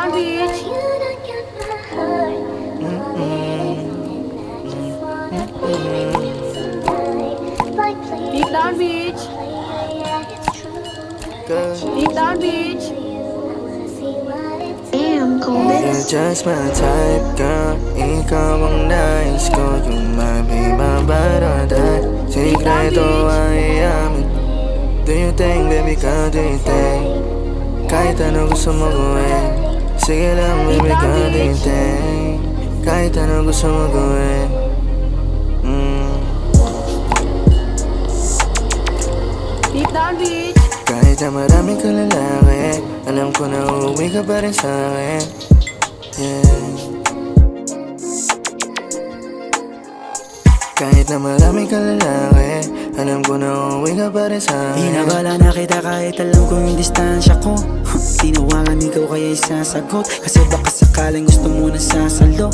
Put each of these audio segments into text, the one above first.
down, bitch. Deep down, bitch. Deep down, bitch. Damn, You're just my type, girl. Ikaw ang nais ko. Yung mabibabaratan. Sikreto ay iamin. Do you think, baby, ka, do you think? Kahit ano gusto mo gawin. Sige lang, baby, ka, do you think? Kahit ano gusto mo gawin. Deep down, bitch. Kahit na maraming kalalaki, alam ko na uuwi ka pa rin sa'kin. Yeah. Kahit na maraming kalalaki, alam ko na uuwi ka pa rin sa'kin. Inabala na kita kahit alam ko yung distansya ko. Tinawagan ikaw kaya isasagot, kasi baka sakaling gusto mo na sasalo.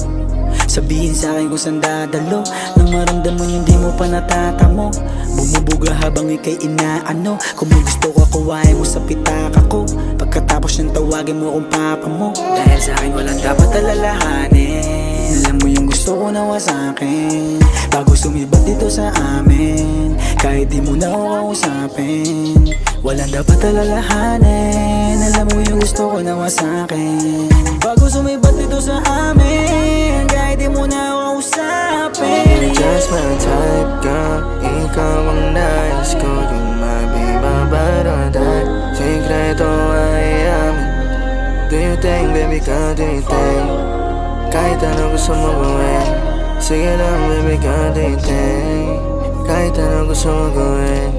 Sabihin sa'kin kung saan dadalo, nang maramdaman yung di mo pa natatamo. Bumubuga habang ika'y inaano. Kung may gusto ko, kuwain mo sa pitaka ko. Pagkatapos niyang tawagin mo kung papa mo. Dahil sa'kin walang dapat alalahanin. Alam mo yung gusto ko nawa sa'kin, bago sumibat dito sa amin. Kahit di mo na ako kausapin, walang dapat alalahanin. Alam mo yung gusto ko nawa sa'kin, bago sumibat dito sa amin. Kahit di mo na ako kausapin. You're just my type, girl. Ikaw ang nais ko. Yung mabibabaratan. Sikreto ay iamin. Do you think, baby, ka, do you think? Kahit ano gusto mo gawin. Sige lang, baby, ka, do you think? Kahit ano gusto mo gawin.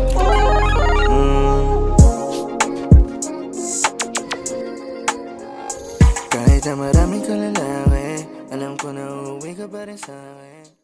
Kahit na maraming kalalaki, alam ko na uuwi ka pa rin sa'kin.